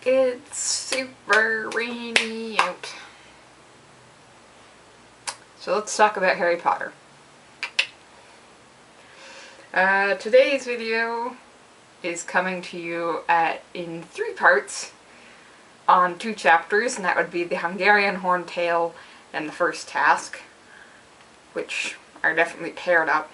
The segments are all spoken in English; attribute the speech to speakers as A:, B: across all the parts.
A: It's super rainy out. So let's talk about Harry Potter. Today's video is coming to you in 3 parts on 2 chapters, and that would be the Hungarian Horntail and the first task, which are definitely paired up.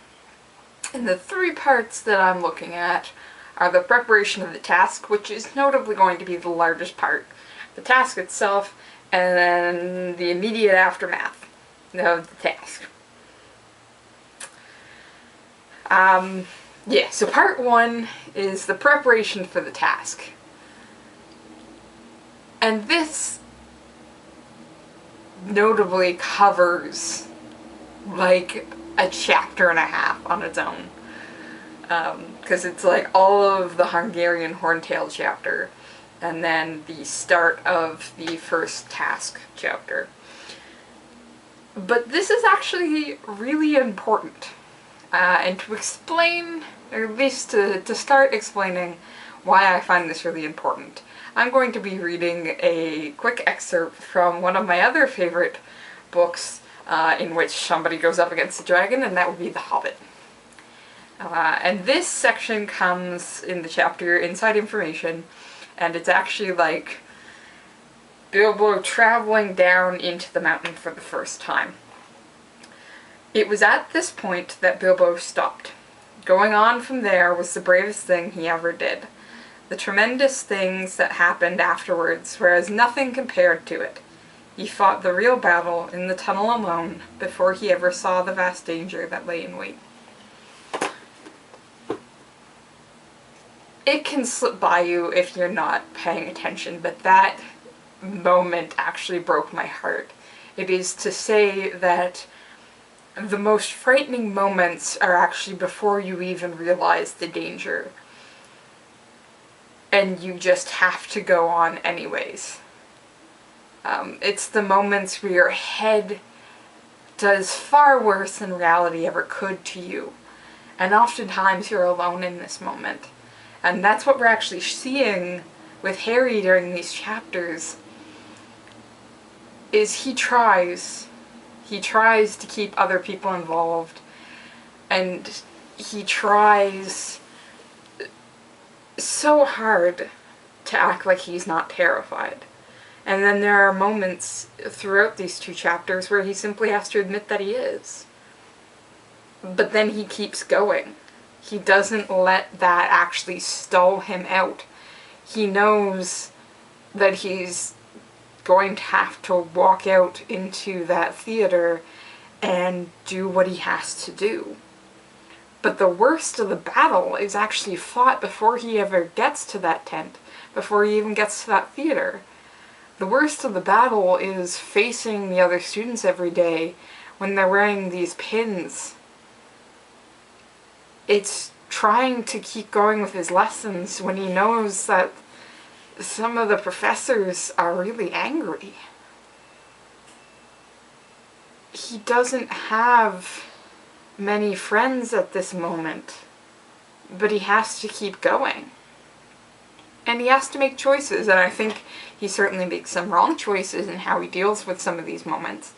A: And the 3 parts that I'm looking at are the preparation of the task, which is notably going to be the largest part, the task itself, and then the immediate aftermath of the task. Yeah, so part 1 is the preparation for the task. And this notably covers like a chapter and a half on its own. Because it's like all of the Hungarian Horntail chapter and then the start of the first task chapter. But this is actually really important. And to explain, or at least to start explaining why I find this really important, I'm going to be reading a quick excerpt from one of my other favorite books in which somebody goes up against a dragon, and that would be The Hobbit. And this section comes in the chapter Inside Information, and it's actually like Bilbo traveling down into the mountain for the first time. It was at this point that Bilbo stopped. Going on from there was the bravest thing he ever did. The tremendous things that happened afterwards were as nothing compared to it. He fought the real battle in the tunnel alone before he ever saw the vast danger that lay in wait. It can slip by you if you're not paying attention, but that moment actually broke my heart. It is to say that the most frightening moments are actually before you even realize the danger. And you just have to go on anyways. It's the moments where your head does far worse than reality ever could to you. And oftentimes you're alone in this moment. And that's what we're actually seeing with Harry during these chapters, is he tries to keep other people involved, and he tries so hard to act like he's not terrified. And then there are moments throughout these 2 chapters where he simply has to admit that he is. But then he keeps going. He doesn't let that actually stall him out. He knows that he's going to have to walk out into that theater and do what he has to do. But the worst of the battle is actually fought before he ever gets to that tent, before he even gets to that theater. The worst of the battle is facing the other students every day when they're wearing these pins. It's trying to keep going with his lessons when he knows that some of the professors are really angry. He doesn't have many friends at this moment, but he has to keep going. And he has to make choices, and I think he certainly makes some wrong choices in how he deals with some of these moments.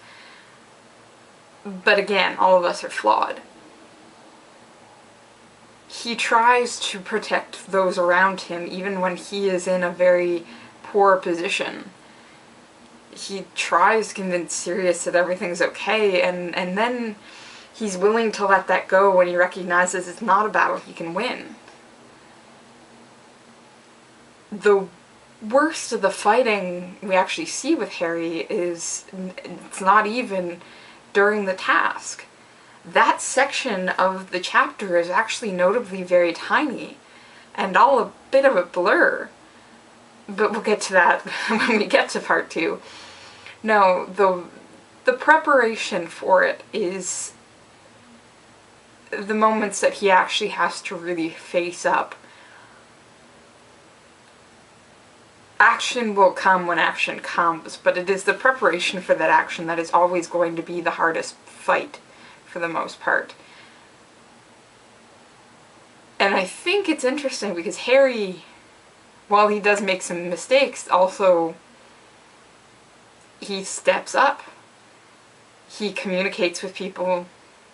A: But again, all of us are flawed. He tries to protect those around him even when he is in a very poor position. He tries to convince Sirius that everything's okay, and then he's willing to let that go when he recognizes it's not a battle he can win. The worst of the fighting we actually see with Harry is it's not even during the task. That section of the chapter is actually notably very tiny and all a bit of a blur. But we'll get to that when we get to part 2. No, the preparation for it is the moments that he actually has to really face up. Action will come when action comes, but it is the preparation for that action that is always going to be the hardest fight, for the most part. And I think it's interesting because Harry while he does make some mistakes, also he steps up. He communicates with people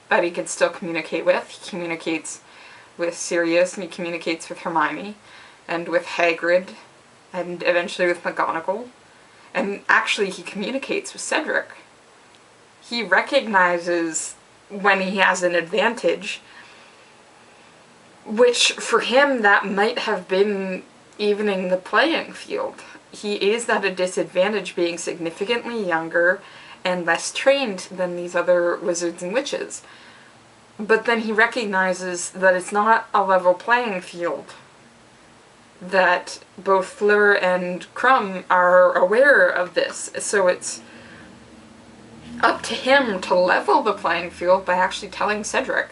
A: that he can still communicate with. He communicates with Sirius, and he communicates with Hermione, and with Hagrid, and eventually with McGonagall. And actually he communicates with Cedric. He recognizes when he has an advantage, which for him that might have been evening the playing field. He is at a disadvantage being significantly younger and less trained than these other wizards and witches. But then he recognizes that it's not a level playing field. That both Fleur and Crumb are aware of this, so it's up to him to level the playing field by actually telling Cedric.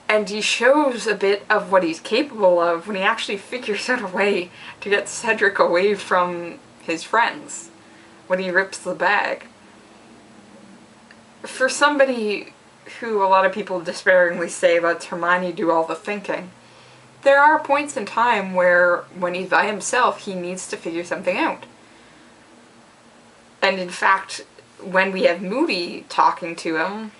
A: And he shows a bit of what he's capable of when he actually figures out a way to get Cedric away from his friends, when he rips the bag. For somebody who a lot of people despairingly say lets Hermione do all the thinking, there are points in time where, when he's by himself, he needs to figure something out. And in fact, when we have Moody talking to him,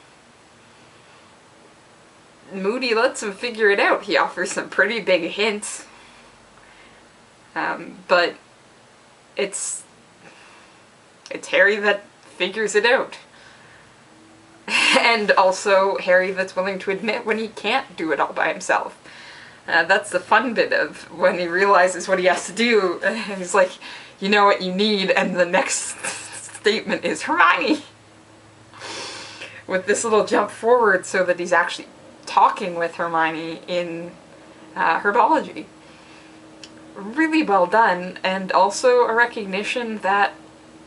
A: Moody lets him figure it out. He offers some pretty big hints. But it's Harry that figures it out. And also Harry that's willing to admit when he can't do it all by himself. That's the fun bit of when he realizes what he has to do. He's like, you know what you need, and the next statement is Hermione! With this little jump forward so that he's actually talking with Hermione in herbology. Really well done, and also a recognition that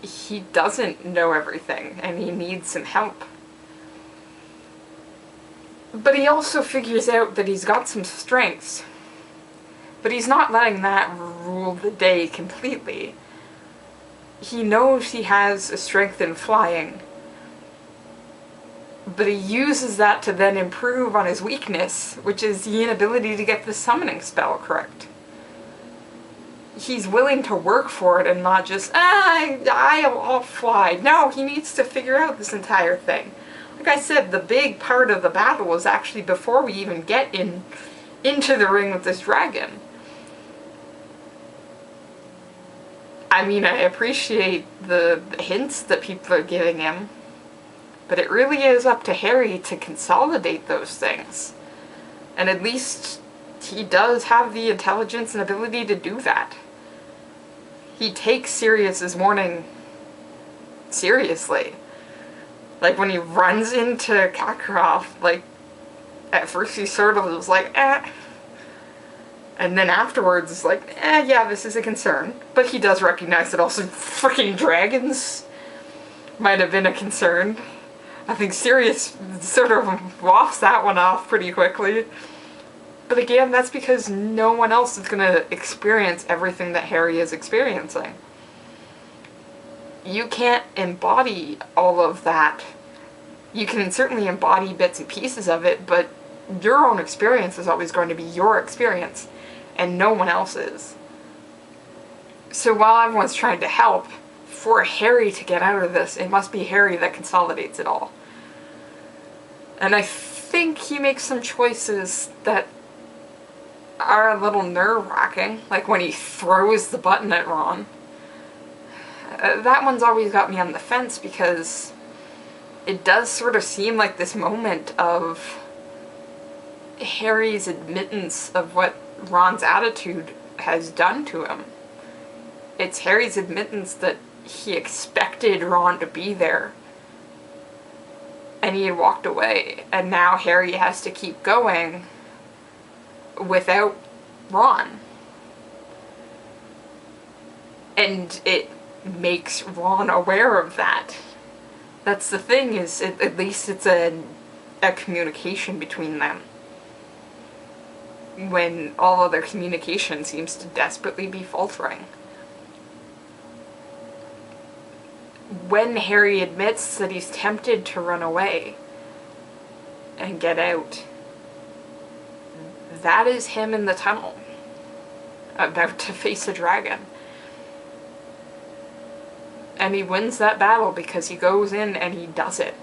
A: he doesn't know everything, and he needs some help. But he also figures out that he's got some strengths. But he's not letting that rule the day completely. He knows he has a strength in flying. But he uses that to then improve on his weakness, which is the inability to get the summoning spell correct. He's willing to work for it and not just, I'll fly. No, he needs to figure out this entire thing. Like I said, the big part of the battle is actually before we even get into the ring with this dragon. I mean, I appreciate the hints that people are giving him, but it really is up to Harry to consolidate those things. And at least he does have the intelligence and ability to do that. He takes Sirius's warning seriously. Like, when he runs into Kakarot, like, at first he sort of was like, eh. And then afterwards it's like, yeah, this is a concern. But he does recognize that also freaking dragons might have been a concern. I think Sirius sort of wafts that one off pretty quickly. But again, that's because no one else is going to experience everything that Harry is experiencing. You can't embody all of that. You can certainly embody bits and pieces of it, but your own experience is always going to be your experience, and no one else's. So while everyone's trying to help, for Harry to get out of this, it must be Harry that consolidates it all. And I think he makes some choices that are a little nerve-wracking, like when he throws the button at Ron. That one's always got me on the fence because it does sort of seem like this moment of Harry's admittance of what Ron's attitude has done to him. It's Harry's admittance that he expected Ron to be there and he had walked away, and now Harry has to keep going without Ron. And it makes Ron aware of that. That's the thing, is at least it's a communication between them. When all other communication seems to desperately be faltering. When Harry admits that he's tempted to run away and get out, that is him in the tunnel. about to face a dragon. And he wins that battle because he goes in and he does it.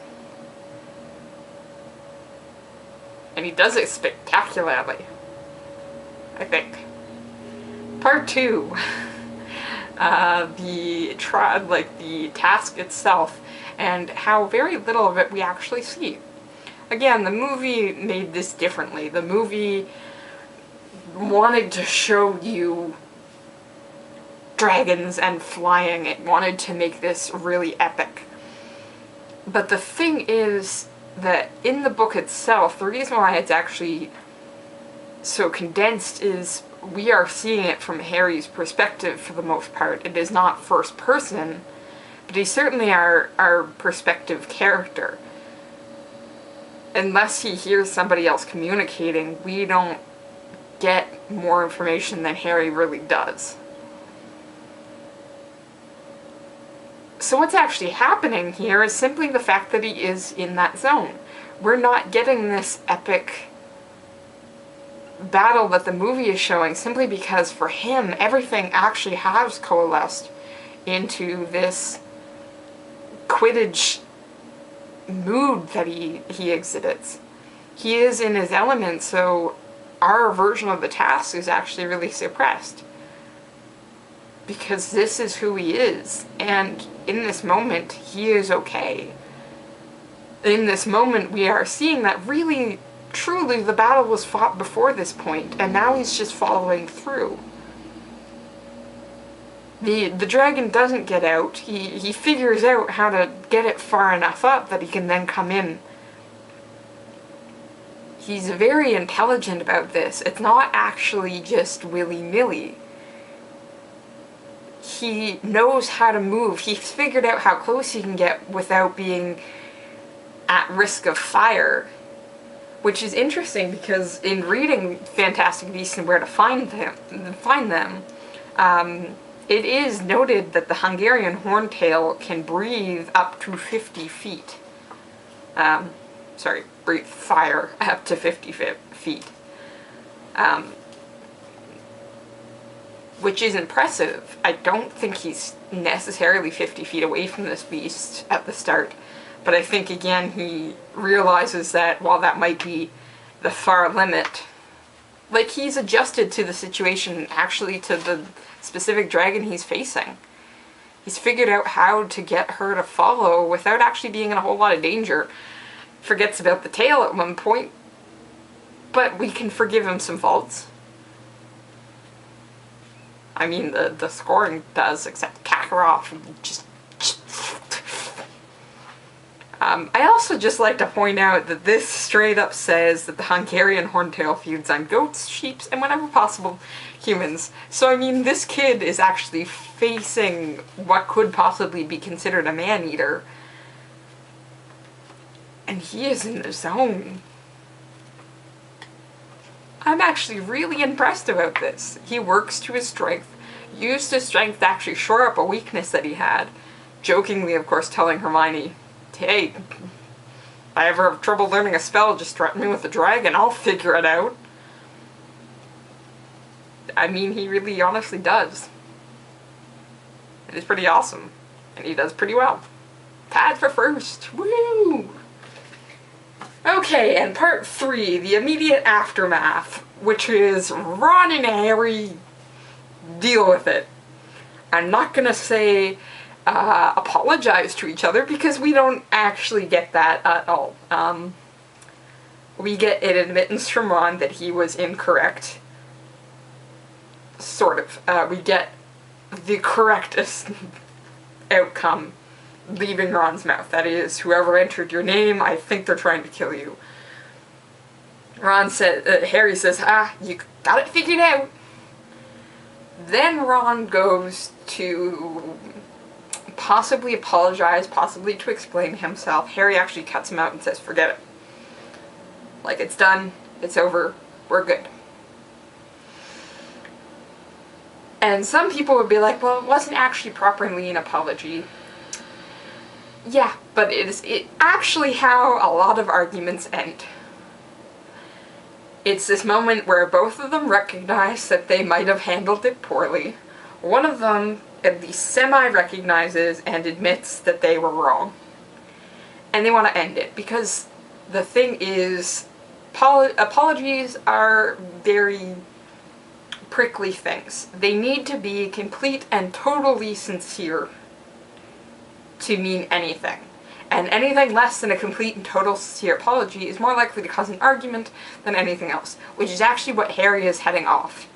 A: And he does it spectacularly, I think. Part 2. The task itself, and how very little of it we actually see. Again, the movie made this differently. The movie wanted to show you dragons and flying. It wanted to make this really epic. But the thing is that in the book itself, the reason why it's actually so condensed is we are seeing it from Harry's perspective for the most part. It is not first person, but he's certainly our perspective character. Unless he hears somebody else communicating, we don't get more information than Harry really does. So what's actually happening here is simply the fact that he is in that zone. We're not getting this epic battle that the movie is showing simply because for him everything actually has coalesced into this Quidditch mood that he exhibits. He is in his element, so our version of the task is actually really suppressed. Because this is who he is, and in this moment, he is okay. In this moment, we are seeing that really, truly, the battle was fought before this point, and now he's just following through. The dragon doesn't get out. He figures out how to get it far enough up that he can then come in. He's very intelligent about this. It's not actually just willy-nilly. He knows how to move. He's figured out how close he can get without being at risk of fire. Which is interesting because in reading Fantastic Beasts and Where to Find them, it is noted that the Hungarian horntail can breathe up to 50 feet. Breathe fire up to 50 feet. Which is impressive. I don't think he's necessarily 50 feet away from this beast at the start. But I think, again, he realizes that while that might be the far limit, like, he's adjusted to the situation, actually to the specific dragon he's facing. He's figured out how to get her to follow without actually being in a whole lot of danger. Forgets about the tail at one point, but we can forgive him some faults. I mean, the scoring does, except Kakarot just... I also just like to point out that this straight up says that the Hungarian horntail feeds on goats, sheep, and whenever possible, humans. So I mean, this kid is actually facing what could possibly be considered a man-eater. And he is in the zone. I'm actually really impressed about this. He works to his strength, used his strength to actually shore up a weakness that he had, jokingly, of course, telling Hermione, hey, if I ever have trouble learning a spell, just threaten me with a dragon, I'll figure it out. I mean, he really honestly does. It is pretty awesome, and he does pretty well. Tied for first, woo! Okay, and part 3, the immediate aftermath, which is Ron and Harry deal with it. I'm not gonna say apologize to each other because we don't actually get that at all. We get an admittance from Ron that he was incorrect. Sort of. We get the correctest outcome leaving Ron's mouth. That is, whoever entered your name, I think they're trying to kill you. Harry says, you got it figured out. Then Ron goes to possibly apologize, possibly to explain himself. Harry actually cuts him out and says, forget it. Like, it's done, it's over, we're good. And some people would be like, well, it wasn't actually properly an apology. Yeah, but it actually how a lot of arguments end. It's this moment where both of them recognize that they might have handled it poorly. One of them at least semi-recognizes and admits that they were wrong. And they want to end it, because the thing is, apologies are very prickly things. They need to be complete and totally sincere to mean anything. And anything less than a complete and total sincere apology is more likely to cause an argument than anything else, which is actually what Harry is heading off.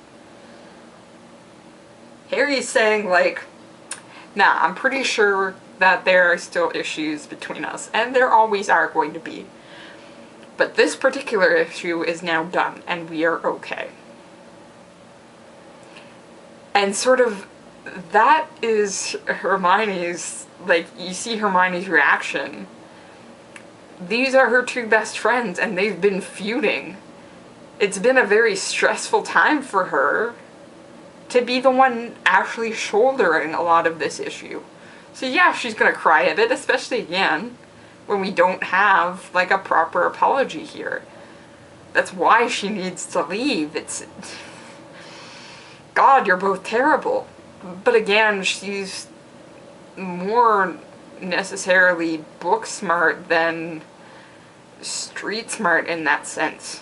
A: Harry is saying, like, nah, I'm pretty sure that there are still issues between us, and there always are going to be. But this particular issue is now done, and we are okay. And sort of, that is Hermione's, like, you see Hermione's reaction. These are her two best friends, and they've been feuding. It's been a very stressful time for her to be the one actually shouldering a lot of this issue. So yeah, she's gonna cry a bit, especially again, when we don't have, like, a proper apology here. That's why she needs to leave. It's... God, you're both terrible. But again, she's more necessarily book smart than street smart in that sense.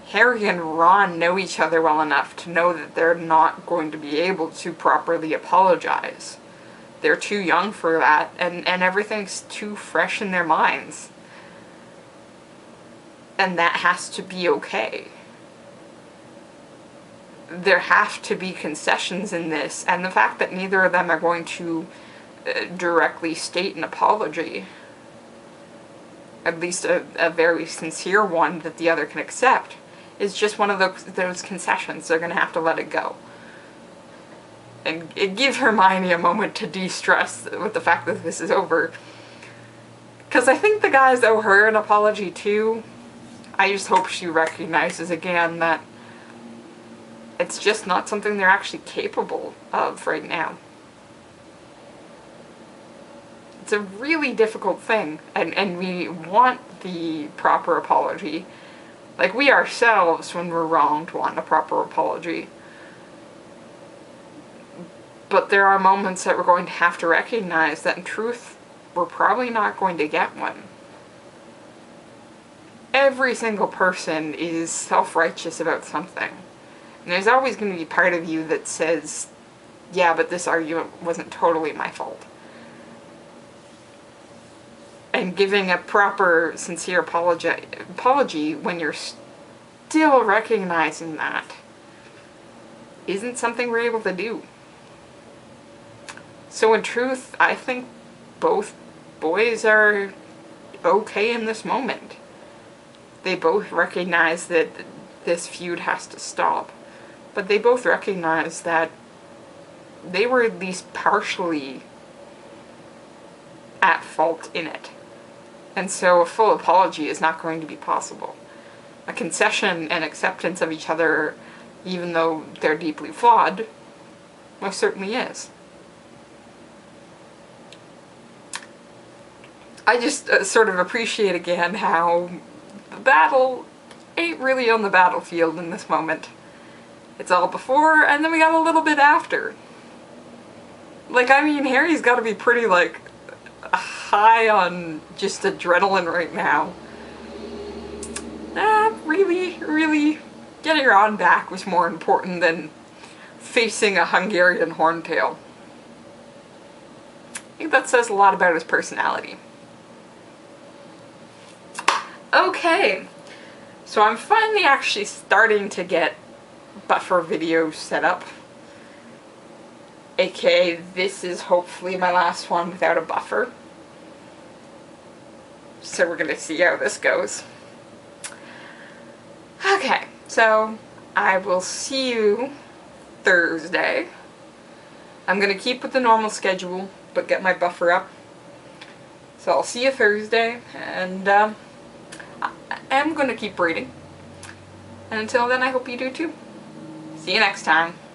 A: Harry and Ron know each other well enough to know that they're not going to be able to properly apologize. They're too young for that, and everything's too fresh in their minds. And that has to be okay. There have to be concessions in this, and the fact that neither of them are going to directly state an apology, at least a very sincere one that the other can accept, is just one of those concessions. They're going to have to let it go. And it gives Hermione a moment to de-stress with the fact that this is over. Because I think the guys owe her an apology too. I just hope she recognizes again that it's just not something they're actually capable of right now. It's a really difficult thing, and we want the proper apology. Like, we ourselves, when we're wronged, want a proper apology. But there are moments that we're going to have to recognize that in truth, we're probably not going to get one. Every single person is self-righteous about something. And there's always going to be part of you that says, yeah, but this argument wasn't totally my fault. And giving a proper, sincere apology when you're still recognizing that isn't something we're able to do. So in truth, I think both boys are okay in this moment. They both recognize that this feud has to stop. But they both recognize that they were at least partially at fault in it. And so a full apology is not going to be possible. A concession and acceptance of each other, even though they're deeply flawed, most certainly is. I just sort of appreciate again how the battle ain't really on the battlefield in this moment. It's all before, and then we got a little bit after. Like, I mean, Harry's gotta be pretty, like, high on just adrenaline right now. Really, getting Ron back was more important than facing a Hungarian horntail. I think that says a lot about his personality. Okay, so I'm finally actually starting to get buffer videos set up. AKA, this is hopefully my last one without a buffer. So we're gonna see how this goes. Okay, so I will see you Thursday. I'm gonna keep with the normal schedule, but get my buffer up. So I'll see you Thursday, and I am gonna keep reading. And until then, I hope you do too. See you next time.